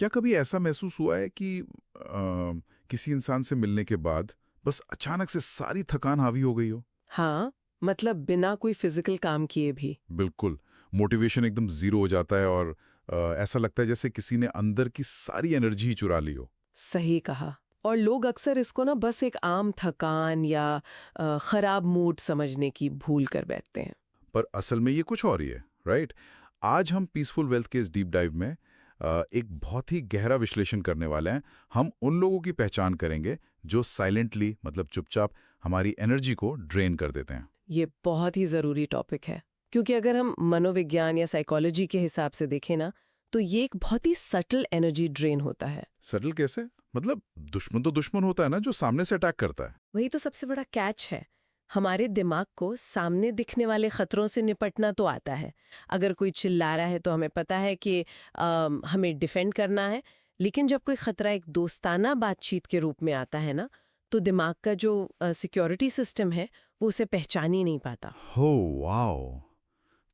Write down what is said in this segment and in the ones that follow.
क्या कभी ऐसा महसूस हुआ है कि किसी इंसान से मिलने के बाद बस अचानक से सारी थकान हावी हो गई हो? हाँ, मतलब बिना कोई फिजिकल काम किए भी। बिल्कुल, मोटिवेशन एकदम ज़ीरो हो जाता है और ऐसा लगता है जैसे किसी ने अंदर की सारी एनर्जी ही चुरा ली हो। सही कहा। और लोग अक्सर इसको ना बस एक आम थकान या खराब मूड समझने की भूल कर बैठते हैं। पर असल में ये कुछ और ही है, राइट? आज हम पीसफुल वेल्थ के इस डीप डाइव में एक बहुत ही गहरा विश्लेषण करने वाले हैं। हम उन लोगों की पहचान करेंगे जो साइलेंटली मतलब चुपचाप हमारी एनर्जी को ड्रेन कर देते हैं। ये बहुत ही ज़रूरी टॉपिक है, क्योंकि अगर हम मनोविज्ञान या साइकोलॉजी के हिसाब से देखें ना, तो ये एक बहुत ही सटल एनर्जी ड्रेन होता है। सटल कैसे? मतलब दुश्मन तो दुश्मन होता है ना जो सामने से अटैक करता है। वही तो सबसे बड़ा कैच है। हमारे दिमाग को सामने दिखने वाले खतरों से निपटना तो आता है। अगर कोई चिल्ला रहा है तो हमें पता है कि हमें डिफेंड करना है। लेकिन जब कोई खतरा एक दोस्ताना बातचीत के रूप में आता है ना, तो दिमाग का जो सिक्योरिटी सिस्टम है वो उसे पहचान ही नहीं पाता। हो वाओ!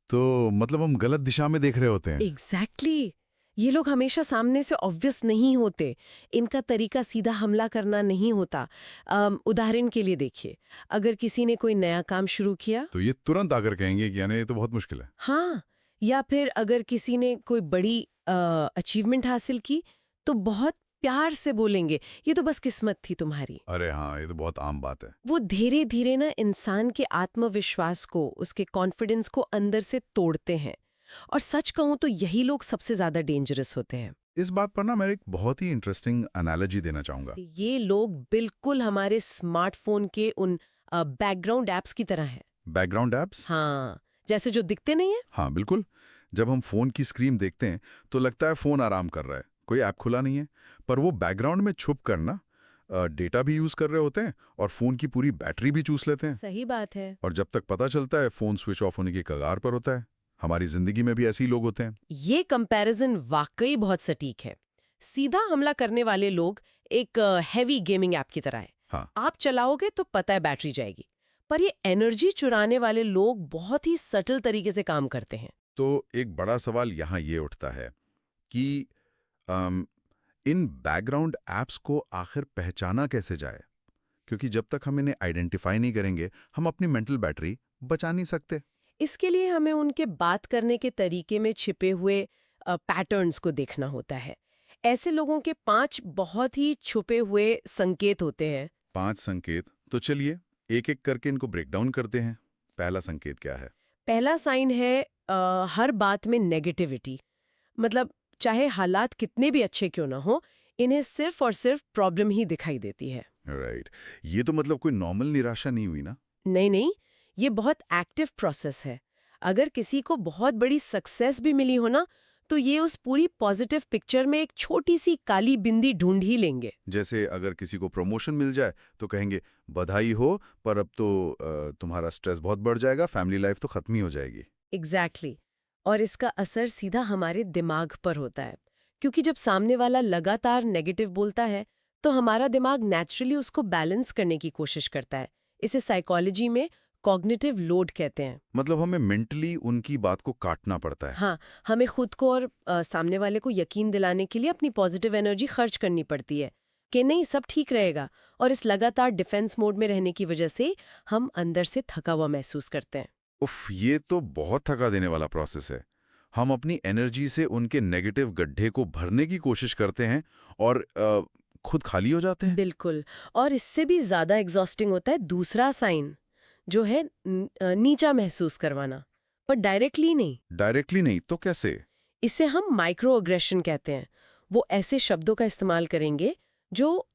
तो मतलब हम गलत दिशा में देख रहे होते हैं। एग्जैक्टली ये लोग हमेशा सामने से ऑब्वियस नहीं होते। इनका तरीका सीधा हमला करना नहीं होता। उदाहरण के लिए देखिए, अगर किसी ने कोई नया काम शुरू किया, तो ये तुरंत आकर कहेंगे कि यानी ये तो बहुत मुश्किल है। हाँ, या फिर अगर किसी ने कोई बड़ी अचीवमेंट हासिल की, तो बहुत प्यार से बोलेंगे, ये तो बस किस्मत थी तुम्हारी। अरे हाँ, ये तो बहुत आम बात है। वो धीरे धीरे ना इंसान के आत्मविश्वास को, उसके कॉन्फिडेंस को अंदर से तोड़ते हैं। और सच कहूं तो यही लोग सबसे ज्यादा डेंजरस होते हैं। इस बात पर ना मैं एक बहुत ही इंटरेस्टिंग एनालॉजी देना चाहूँगा। ये लोग बिल्कुल हमारे स्मार्टफोन के उन बैकग्राउंड ऐप्स की तरह हैं। Background apps? हाँ, जैसे जो दिखते नहीं है। हाँ, बिल्कुल। जब हम फ़ोन की स्क्रीन देखते हैं, तो लगता है फ़ोन आराम कर रहा है, कोई ऐप खुला नहीं है। पर वो बैकग्राउंड में छुप कर ना डेटा भी यूज़ कर रहे होते हैं और फ़ोन की पूरी बैटरी भी चूस लेते हैं। सही बात है। और जब तक पता चलता है, फ़ोन स्विच ऑफ होने की कगार पर होता है। हमारी ज़िंदगी में भी ऐसे ही लोग होते हैं। ये कंपैरिजन वाकई बहुत सटीक है। सीधा हमला करने वाले लोग एक हैवी गेमिंग ऐप की तरह है। हाँ, आप चलाओगे तो पता है बैटरी जाएगी। पर ये एनर्जी चुराने वाले लोग बहुत ही सटल तरीके से काम करते हैं। तो एक बड़ा सवाल यहाँ ये उठता है कि अम, इन बैकग्राउंड ऐप्स को आखिर पहचाना कैसे जाए? क्योंकि जब तक हम इन्हें आइडेंटिफाई नहीं करेंगे, हम अपनी मेंटल बैटरी बचा नहीं सकते। इसके लिए हमें उनके बात करने के तरीके में छिपे हुए पैटर्न्स को देखना होता है। ऐसे लोगों के 5 बहुत ही छुपे हुए संकेत होते हैं। 5 संकेत, तो चलिए एक-एक करके इनको ब्रेक डाउन करते हैं। पहला संकेत क्या है? पहला साइन है हर बात में नेगेटिविटी। मतलब चाहे हालात कितने भी अच्छे क्यों ना हो, इन्हें सिर्फ और सिर्फ प्रॉब्लम ही दिखाई देती है। राइट। ये तो मतलब कोई नॉर्मल निराशा नहीं हुई ना? नहीं नहीं, ये बहुत एक्टिव प्रोसेस है। अगर किसी को बहुत बड़ी सक्सेस भी मिली हो ना, तो ये उस पूरी पॉजिटिव पिक्चर में एक छोटी सी काली बिंदी ढूंढ ही लेंगे। जैसे अगर किसी को प्रमोशन मिल जाए, तो कहेंगे बधाई हो, पर अब तो तुम्हारा स्ट्रेस बहुत बढ़ जाएगा, फैमिली लाइफ तो खत्म ही हो जाएगी। एग्जैक्टली। और इसका असर सीधा हमारे दिमाग पर होता है, क्योंकि जब सामने वाला लगातार नेगेटिव बोलता है, तो हमारा दिमाग नेचुरली उसको बैलेंस करने की कोशिश करता है। इसे साइकोलॉजी में कॉग्निटिव लोड कहते हैं। मतलब हमें मेंटली उनकी बात को काटना पड़ता है। हाँ, हमें खुद को और सामने वाले को यकीन दिलाने के लिए अपनी पॉजिटिव एनर्जी खर्च करनी पड़ती है कि नहीं सब ठीक रहेगा। और इस लगातार डिफेंस मोड में रहने की वजह से हम अंदर से थका हुआ महसूस करते हैं। उफ, ये तो बहुत थका देने वाला प्रोसेस है। हम अपनी एनर्जी से उनके नेगेटिव गड्ढे को भरने की कोशिश करते हैं और खुद खाली हो जाते हैं। बिल्कुल। और इससे भी ज्यादा एग्जॉस्टिंग होता है दूसरा साइन, जो है नीचा महसूस करवाना, पर डायरेक्टली नहीं। डायरेक्टली नहीं तो कैसे? इसे हम माइक्रो अग्रेशन कहते हैं। वो ऐसे शब्दों का इस्तेमाल करेंगे जो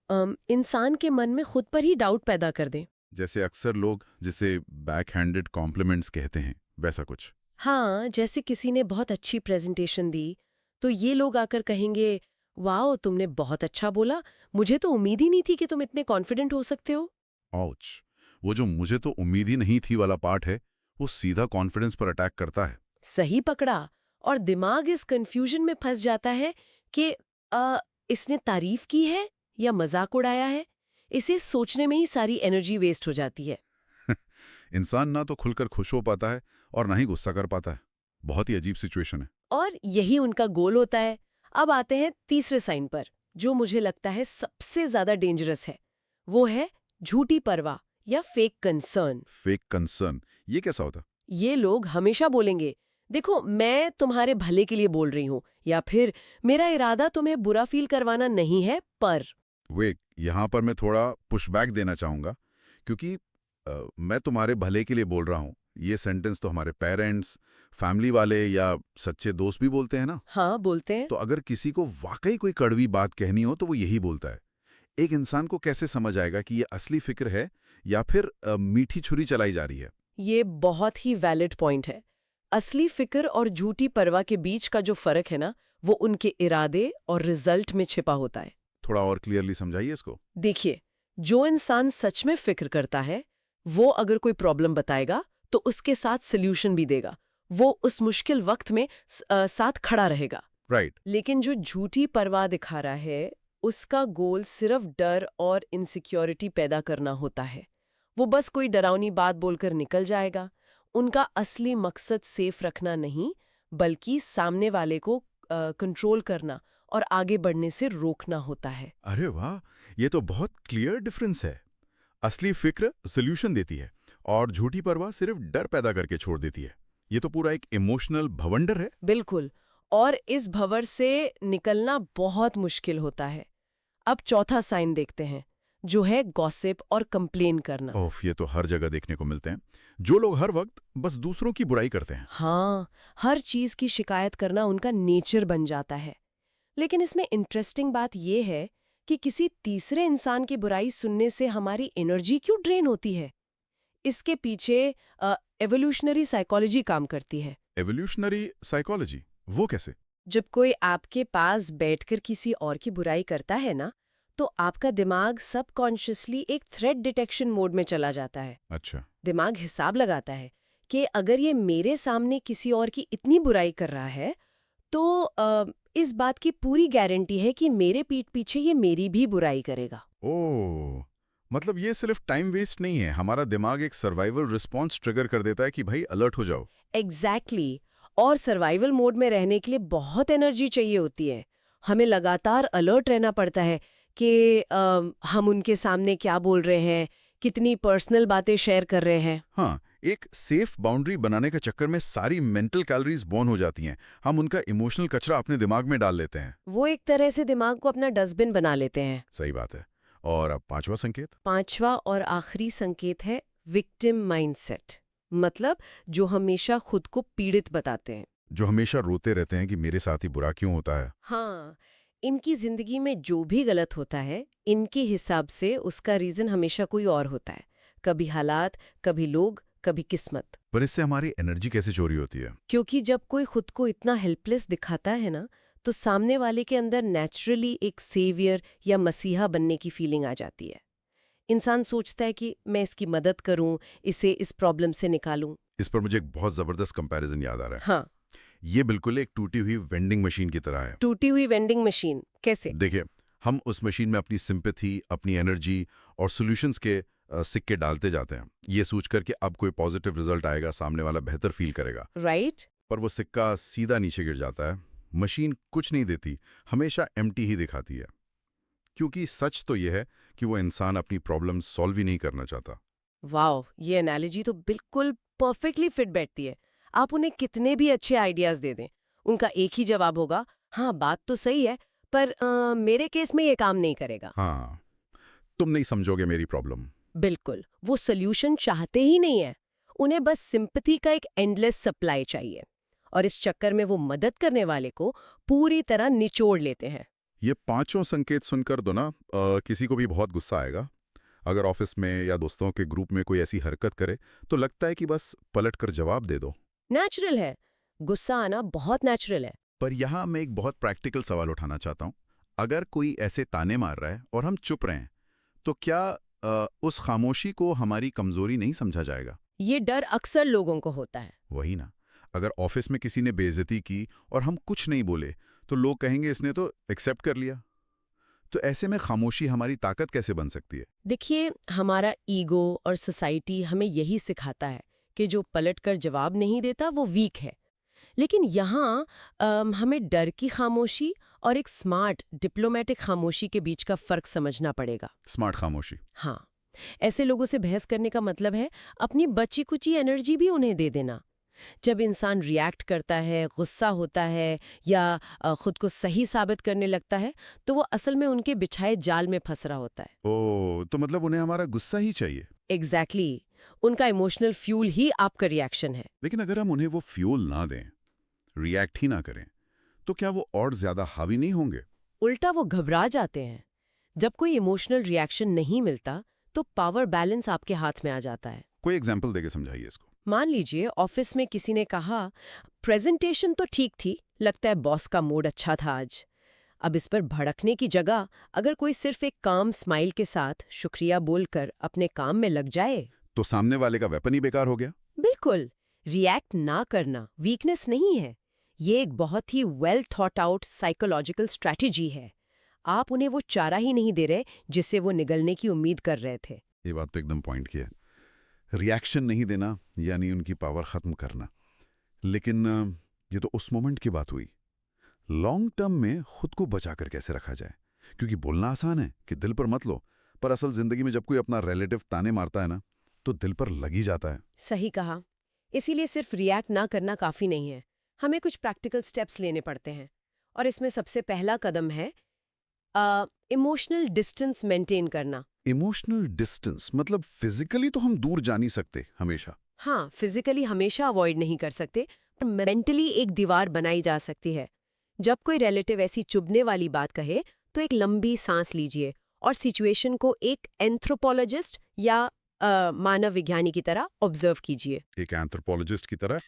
इंसान के मन में खुद पर ही डाउट पैदा कर दें। जैसे अक्सर लोग जिसे बैकहैंडेड कॉम्प्लीमेंट्स कहते हैं, वैसा कुछ। हाँ, जैसे किसी ने बहुत अच्छी प्रेजेंटेशन दी, तो ये लोग आकर कहेंगे, वाओ तुमने बहुत अच्छा बोला, मुझे तो उम्मीद ही नहीं थी कि तुम इतने कॉन्फिडेंट हो सकते हो। ऑच! वो जो मुझे तो उम्मीद ही नहीं थी वाला पार्ट है, वो सीधा कॉन्फिडेंस पर अटैक करता है। सही पकड़ा। और दिमाग इस कंफ्यूजन में फंस जाता है कि इसने तारीफ की है या मजाक उड़ाया है। इसे सोचने में ही सारी एनर्जी वेस्ट हो जाती है। इंसान ना तो खुलकर खुश हो पाता है और ना ही गुस्सा कर पाता है। बहुत ही अजीब सिचुएशन है। और यही उनका गोल होता है, अब आते हैं तीसरे साइन पर, जो मुझे लगता है सबसे ज्यादा डेंजरस है। वो है झूठी परवाह या फेक कंसर्न। फेक कंसर्न, ये कैसा होता? ये लोग हमेशा बोलेंगे, देखो मैं तुम्हारे भले के लिए बोल रही हूँ, या फिर मेरा इरादा तुम्हें बुरा फील करवाना नहीं है, पर। वे यहाँ पर मैं थोड़ा पुशबैक देना चाहूँगा, क्योंकि मैं तुम्हारे भले के लिए बोल रहा हूँ, ये सेंटेंस तो हमारे पेरेंट्स, फैमिली वाले या सच्चे दोस्त भी बोलते हैं ना। हाँ, बोलते हैं। तो अगर किसी को वाकई कोई कड़वी बात कहनी हो तो वो यही बोलता है। एक इंसान को कैसे समझ आएगा कि ये असली फिक्र है या फिर मीठी छुरी चलाई जा रही है? ये बहुत ही वैलिड पॉइंट है। असली फिक्र और झूठी परवाह के बीच का जो फर्क है ना, वो उनके इरादे और रिजल्ट में छिपा होता है। थोड़ा और क्लियरली समझाइए इसको। देखिए, जो इंसान सच में फिक्र करता है, वो अगर कोई प्रॉब्लम बताएगा तो उसके साथ सल्यूशन भी देगा। वो उस मुश्किल वक्त में साथ खड़ा रहेगा। राइट। लेकिन जो झूठी परवाह दिखा रहा है, उसका गोल सिर्फ डर और इनसिक्योरिटी पैदा करना होता है। वो बस कोई डरावनी बात बोलकर निकल जाएगा। उनका असली मकसद सेफ रखना नहीं, बल्कि सामने वाले को कंट्रोल करना और आगे बढ़ने से रोकना होता है। अरे वाह, ये तो बहुत क्लियर डिफरेंस है। असली फिक्र सॉल्यूशन देती है और झूठी परवाह सिर्फ डर पैदा करके छोड़ देती है। ये तो पूरा एक इमोशनल भवंडर है। बिल्कुल। और इस भंवर से निकलना बहुत मुश्किल होता है। अब चौथा साइन देखते हैं, जो है गॉसिप और कंप्लेन करना। ओफ, ये तो हर जगह देखने को मिलते हैं। जो लोग हर वक्त बस दूसरों की बुराई करते हैं। हाँ, हर चीज की शिकायत करना उनका नेचर बन जाता है। लेकिन इसमें इंटरेस्टिंग बात यह है कि किसी तीसरे इंसान की बुराई सुनने से हमारी एनर्जी क्यों ड्रेन होती है? इसके पीछे एवोल्यूशनरी साइकोलॉजी काम करती है। एवोल्यूशनरी साइकोलॉजी, वो कैसे? जब कोई आपके पास बैठकर किसी और की बुराई करता है ना, तो आपका दिमाग सबकॉन्शियसली एक थ्रेट डिटेक्शन मोड में चला जाता है। अच्छा। दिमाग हिसाब लगाता है कि अगर ये मेरे सामने किसी और की इतनी बुराई कर रहा है, तो इस बात की पूरी गारंटी है कि मेरे पीठ पीछे ये मेरी भी बुराई करेगा। ओह, मतलब ये सिर्फ टाइम वेस्ट नहीं है, हमारा दिमाग एक सर्वाइवल रिस्पॉन्स ट्रिगर कर देता है कि भाई अलर्ट हो जाओ। एग्जैक्टली। और सर्वाइवल मोड में रहने के लिए बहुत एनर्जी चाहिए होती है। हमें लगातार अलर्ट रहना पड़ता है कि हम उनके सामने क्या बोल रहे हैं, कितनी पर्सनल बातें शेयर कर रहे हैं। हाँ, एक सेफ बाउंड्री बनाने के चक्कर में सारी मेंटल कैलोरीज बर्न हो जाती हैं। हम उनका इमोशनल कचरा अपने दिमाग में डाल लेते हैं। वो एक तरह से दिमाग को अपना डस्टबिन बना लेते हैं। सही बात है। और अब पांचवा संकेत। पांचवा और आखिरी संकेत है विक्टिम माइंडसेट। मतलब जो हमेशा खुद को पीड़ित बताते हैं, जो हमेशा रोते रहते हैं कि मेरे साथ ही बुरा क्यों होता है। हाँ, इनकी जिंदगी में जो भी गलत होता है, इनके हिसाब से उसका रीजन हमेशा कोई और होता है। कभी हालात, कभी लोग, कभी किस्मत। पर इससे हमारी एनर्जी कैसे चोरी होती है? क्योंकि जब कोई खुद को इतना हेल्पलेस दिखाता है ना, तो सामने वाले के अंदर नेचुरली एक सेवियर या मसीहा बनने की फीलिंग आ जाती है। इंसान सोचता है कि मैं इसकी मदद करूं, इसे इस प्रॉब्लम से निकालूं। इस पर मुझे एक बहुत जबरदस्त कंपैरिजन याद आ रहा है। हाँ, ये बिल्कुल एक टूटी हुई वेंडिंग मशीन की तरह है। टूटी हुई वेंडिंग मशीन कैसे? देखिए, हम उस मशीन में अपनी सिंपैथी, अपनी एनर्जी और सॉल्यूशंस के सिक्के डालते जाते हैं, ये सोचकर कि अब कोई पॉजिटिव रिजल्ट आएगा, सामने वाला बेहतर फील करेगा। राइट? पर वो सिक्का सीधा नीचे गिर जाता है। मशीन कुछ नहीं देती, हमेशा एम्प्टी ही दिखाती है। क्योंकि सच तो यह है कि वो इंसान अपनी प्रॉब्लम सॉल्व ही नहीं करना चाहता। वाओ, ये एनालॉजी तो बिल्कुल परफेक्टली फिट बैठती है। आप उन्हें कितने भी अच्छे आइडियाज दे दें, उनका एक ही जवाब होगा, हाँ बात तो सही है, पर मेरे केस में ये काम नहीं करेगा। हाँ, तुम नहीं समझोगे मेरी प्रॉब्लम। बिल्कुल, वो सोल्यूशन चाहते ही नहीं है। उन्हें बस सिंपैथी का एक एंडलेस सप्लाई चाहिए, और इस चक्कर में वो मदद करने वाले को पूरी तरह निचोड़ लेते हैं। ये पांचों संकेत सुनकर दो ना, किसी को भी बहुत गुस्सा आएगा। अगर ऑफिस में या दोस्तों के ग्रुप में कोई ऐसी हरकत करे तो लगता है कि बस पलट कर जवाब दे दो। नेचुरल है, गुस्सा आना बहुत नेचुरल है। पर यहाँ मैं एक बहुत प्रैक्टिकल सवाल उठाना चाहता हूँ। अगर कोई ऐसे ताने मार रहा है और हम चुप रहे हैं, तो क्या उस खामोशी को हमारी कमजोरी नहीं समझा जाएगा? ये डर अक्सर लोगों को होता है। वही ना, अगर ऑफिस में किसी ने बेइज्जती की और हम कुछ नहीं बोले तो लोग कहेंगे इसने तो एक्सेप्ट कर लिया। तो ऐसे में खामोशी हमारी ताकत कैसे बन सकती है? देखिए, हमारा ईगो और सोसाइटी हमें यही सिखाता है कि जो पलटकर जवाब नहीं देता वो वीक है। लेकिन यहाँ हमें डर की खामोशी और एक स्मार्ट डिप्लोमेटिक खामोशी के बीच का फर्क समझना पड़ेगा। स्मार्ट खामोशी। हाँ, ऐसे लोगों से बहस करने का मतलब है अपनी बची कुची एनर्जी भी उन्हें दे देना। जब इंसान रिएक्ट करता है, गुस्सा होता है या खुद को सही साबित करने लगता है, तो वो असल में उनके बिछाए जाल में फंस रहा होता है। ओ, तो मतलब उन्हें हमारा गुस्सा ही चाहिए। एग्जैक्टली उनका इमोशनल फ्यूल ही आपका रिएक्शन है। लेकिन अगर हम उन्हें वो फ्यूल ना दें, रिएक्ट ही ना करें, तो क्या वो और ज्यादा हावी नहीं होंगे? उल्टा वो घबरा जाते हैं। जब कोई इमोशनल रिएक्शन नहीं मिलता, तो पावर बैलेंस आपके हाथ में आ जाता है। कोई एग्जाम्पल देके समझाइए इसको। मान लीजिए ऑफिस में किसी ने कहा, प्रेजेंटेशन तो ठीक थी, लगता है बॉस का मूड अच्छा था आज। अब इस पर भड़कने की जगह अगर कोई सिर्फ एक काम स्माइल के साथ शुक्रिया बोलकर अपने काम में लग जाए, तो सामने वाले का वेपन ही बेकार हो गया। बिल्कुल। रिएक्ट ना करना वीकनेस नहीं है, ये एक बहुत ही well thought out psychological strategy है। आप उन्हें वो चारा ही नहीं दे रहे जिससे वो निगलने की उम्मीद कर रहे थे। ये बात तो एकदम पॉइंट की है। रिएक्शन नहीं देना यानी उनकी पावर खत्म करना। लेकिन ये तो उस मोमेंट की बात हुई। लॉन्ग टर्म में खुद को बचाकर कैसे रखा जाए? क्योंकि बोलना आसान है कि दिल पर मत लो, पर असल जिंदगी में जब कोई अपना रिलेटिव ताने मारता है ना, तो दिल पर लग ही जाता है। सही कहा। इसीलिए सिर्फ रिएक्ट ना करना काफी नहीं है, हमें कुछ प्रैक्टिकल स्टेप्स लेने पड़ते हैं। और इसमें सबसे पहला कदम है इमोशनल डिस्टेंस मेंटेन करना। इमोशनल डिस्टेंस मतलब फिजिकली तो हम दूर जा नहीं सकते हमेशा। हाँ, फिजिकली हमेशा अवॉइड नहीं कर सकते, पर मेंटली एक दीवार बनाई जा सकती है। जब कोई रिलेटिव ऐसी चुभने वाली बात कहे, तो एक लंबी सांस लीजिए और सिचुएशन को एक एंथ्रोपोलॉजिस्ट या मानव विज्ञानी की तरह ऑब्जर्व कीजिए। एक एंथ्रोपोलॉजिस्ट की तरह?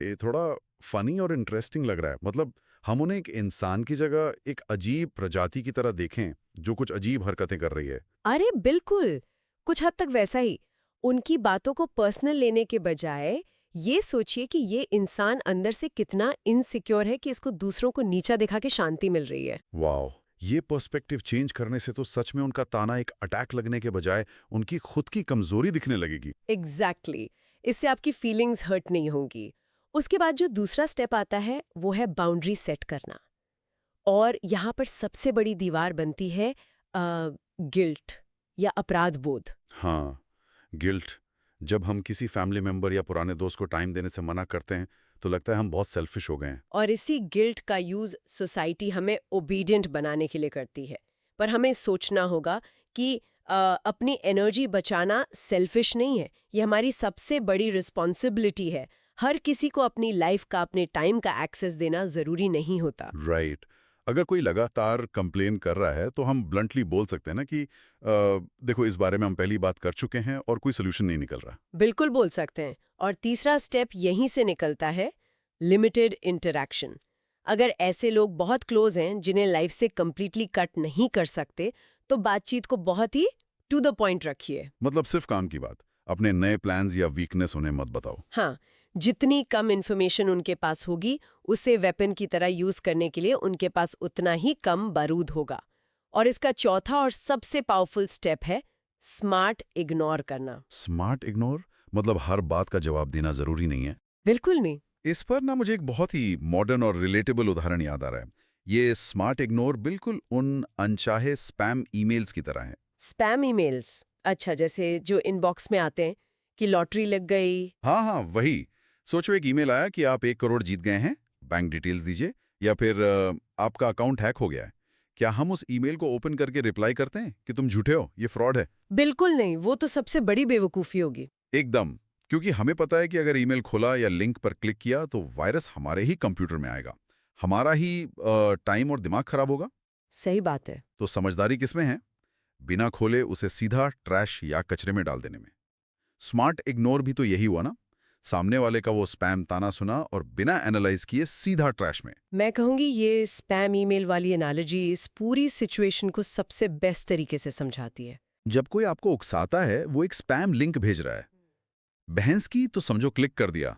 ये थोड़ा फनी और इंटरेस्टिंग लग रहा है। मतलब हम उन्हें एक इंसान की जगह एक अजीब प्रजाति की तरह देखें जो कुछ अजीब हरकतें कर रही है। अरे बिल्कुल, कुछ हद तक वैसा ही। उनकी बातों को पर्सनल लेने के बजाय ये सोचिए कि ये इंसान अंदर से कितना इनसिक्योर है कि इसको दूसरों को नीचा दिखा के शांति मिल रही है। वाह, ये पर्सपेक्टिव चेंज करने से तो सच में उनका ताना एक अटैक लगने के बजाय उनकी खुद की कमजोरी दिखने लगेगी। एग्जैक्टली इससे आपकी फीलिंग्स हर्ट नहीं होंगी। उसके बाद जो दूसरा स्टेप आता है वो है बाउंड्री सेट करना। और यहाँ पर सबसे बड़ी दीवार बनती है गिल्ट या अपराध बोध। हाँ, गिल्ट। जब हम किसी फैमिली मेंबर या पुराने दोस्त को टाइम देने से मना करते हैं तो लगता है हम बहुत सेल्फिश हो गए हैं। और इसी गिल्ट का यूज सोसाइटी हमें ओबीडियंट बनाने के लिए करती है। पर हमें सोचना होगा कि अपनी एनर्जी बचाना सेल्फिश नहीं है, ये हमारी सबसे बड़ी रिस्पॉन्सिबिलिटी है। हर किसी को अपनी लाइफ का, अपने टाइम का एक्सेस देना जरूरी नहीं होता। राइट। अगर कोई लगातार कंप्लेन कर रहा है तो हम ब्लंटली बोल सकते हैं ना कि देखो, इस बारे में हम पहली बात कर चुके हैं और कोई सोल्यूशन नहीं निकल रहा। बिल्कुल बोल सकते हैं। और तीसरा स्टेप यहीं से निकलता है, लिमिटेड इंटरैक्शन। अगर ऐसे लोग बहुत क्लोज हैं जिन्हें लाइफ से कंप्लीटली कट नहीं कर सकते, तो बातचीत को बहुत ही टू द पॉइंट रखिए। मतलब सिर्फ काम की बात, अपने नए प्लान्स या वीकनेस उन्हें मत बताओ। हाँ, जितनी कम इन्फॉर्मेशन उनके पास होगी, उसे वेपन की तरह यूज करने के लिए उनके पास उतना ही कम बारूद होगा। और इसका चौथा और सबसे पावरफुल स्टेप है स्मार्ट इग्नोर करना। स्मार्ट इग्नोर मतलब हर बात का जवाब देना जरूरी नहीं है। बिल्कुल नहीं। इस पर ना मुझे एक बहुत ही मॉडर्न और रिलेटेबल उदाहरण याद आ रहा है। ये स्मार्ट इग्नोर बिल्कुल उन अनचाहे स्पैम ईमेल्स की तरह है। स्पैम ईमेल्स, अच्छा, जैसे जो इनबॉक्स में आते हैं कि लॉटरी लग गई। हाँ हाँ, वही। सोचो, एक ईमेल आया कि आप 1 करोड़ जीत गए हैं, बैंक डिटेल्स दीजिए, या फिर आपका अकाउंट हैक हो गया है। क्या हम उस ईमेल को ओपन करके रिप्लाई करते हैं कि तुम झूठे हो, ये फ्रॉड है? बिल्कुल नहीं, वो तो सबसे बड़ी बेवकूफ़ी होगी। एकदम। क्योंकि हमें पता है कि अगर ईमेल खोला या लिंक पर क्लिक किया तो वायरस हमारे ही कंप्यूटर में आएगा, हमारा ही टाइम और दिमाग खराब होगा। सही बात है। तो समझदारी किसमें है? बिना खोले उसे सीधा ट्रैश या कचरे में डाल देने में। स्मार्ट इग्नोर भी तो यही हुआ ना। सामने वाले का वो स्पैम ताना सुना और बिना एनालाइज किए सीधा ट्रैश में। मैं कहूंगी ये स्पैम ईमेल वाली एनालॉजी इस पूरी सिचुएशन को सबसे बेस्ट तरीके से समझाती है। जब कोई आपको उकसाता है, वो एक स्पैम लिंक भेज रहा है, बहस की तो समझो क्लिक कर दिया,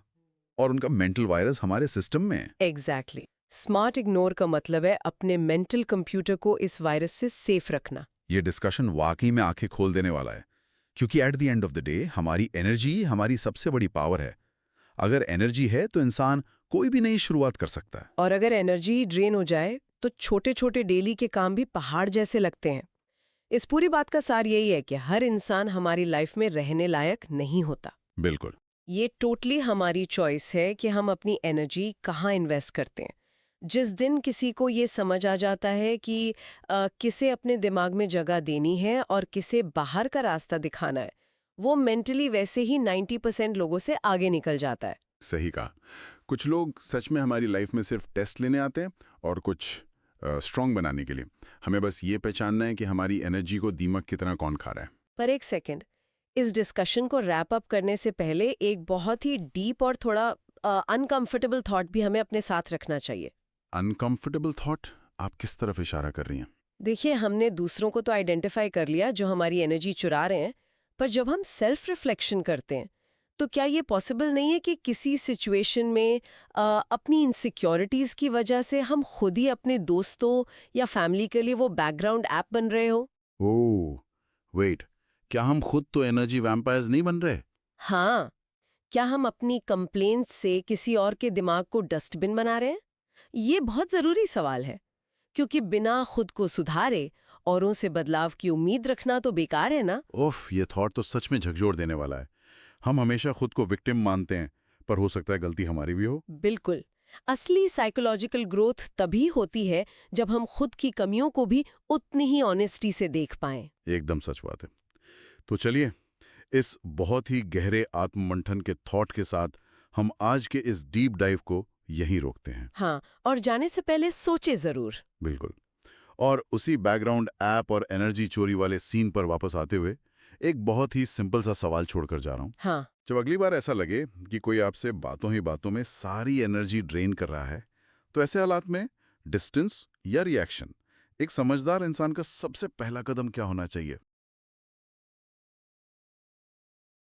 और उनका मेंटल वायरस हमारे सिस्टम में है। एग्जैक्टली। स्मार्ट इग्नोर का मतलब है अपने मेंटल कंप्यूटर को इस वायरस से सेफ रखना। ये डिस्कशन वाकई में आंखें खोल देने वाला है, क्योंकि at the end of the day हमारी एनर्जी हमारी सबसे बड़ी पावर है। अगर एनर्जी है तो इंसान कोई भी नई शुरुआत कर सकता है। और अगर एनर्जी ड्रेन हो जाए तो छोटे छोटे डेली के काम भी पहाड़ जैसे लगते हैं। इस पूरी बात का सार यही है कि हर इंसान हमारी लाइफ में रहने लायक नहीं होता। बिल्कुल। ये टोटली हमारी चॉइस है कि हम अपनी एनर्जी कहाँ इन्वेस्ट करते हैं। जिस दिन किसी को ये समझ आ जाता है कि किसे अपने दिमाग में जगह देनी है और किसे बाहर का रास्ता दिखाना है, वो मेंटली वैसे ही 90% लोगों से आगे निकल जाता है। सही कहा। कुछ लोग सच में हमारी लाइफ में सिर्फ टेस्ट लेने आते हैं और कुछ स्ट्रांग बनाने के लिए। हमें बस ये पहचानना है कि हमारी एनर्जी को दीमक की तरह कौन खा रहा है। पर एक सेकंड, इस डिस्कशन को रैप अप करने से पहले एक बहुत ही डीप और थोड़ा अनकंफर्टेबल थॉट भी हमें अपने साथ रखना चाहिए। Uncomfortable thought? आप किस तरफ इशारा कर रही हैं? देखिए, हमने दूसरों को तो आइडेंटिफाई कर लिया जो हमारी एनर्जी चुरा रहे हैं, पर जब हम सेल्फ रिफ्लेक्शन करते हैं तो क्या ये पॉसिबल नहीं है कि किसी सिचुएशन में अपनी इनसिक्योरिटीज की वजह से हम खुद ही अपने दोस्तों या फैमिली के लिए वो बैकग्राउंड ऐप बन रहे हो? ओह, वेट, क्या हम खुद तो एनर्जी वैम्पायर्स नहीं बन रहे? हाँ, क्या हम अपनी कंप्लेंट्स से किसी और के दिमाग को डस्टबिन बना रहे हैं? ये बहुत जरूरी सवाल है, क्योंकि बिना खुद को सुधारे औरों से बदलाव की उम्मीद रखना तो बेकार है ना। ओफ, ये थॉट तो सच में झकझोर देने वाला है। हम हमेशा खुद को विक्टिम मानते हैं, पर हो सकता है गलती हमारी भी हो। बिल्कुल। असली साइकोलॉजिकल ग्रोथ तभी होती है जब हम खुद की कमियों को भी उतनी ही ऑनेस्टी से देख पाएं। एकदम सच बात है। तो चलिए, इस बहुत ही गहरे आत्ममंथन के थॉट के साथ हम आज के इस डीप डाइव को यहीं रोकते हैं। हाँ, और जाने से पहले सोचे जरूर। बिल्कुल। और उसी बैकग्राउंड ऐप और एनर्जी चोरी वाले सीन पर वापस आते हुए एक बहुत ही सिंपल सा सवाल छोड़कर जा रहा हूं। हाँ, जब अगली बार ऐसा लगे कि कोई आपसे बातों ही बातों में सारी एनर्जी ड्रेन कर रहा है, तो ऐसे हालात में डिस्टेंस या रिएक्शन, एक समझदार इंसान का सबसे पहला कदम क्या होना चाहिए?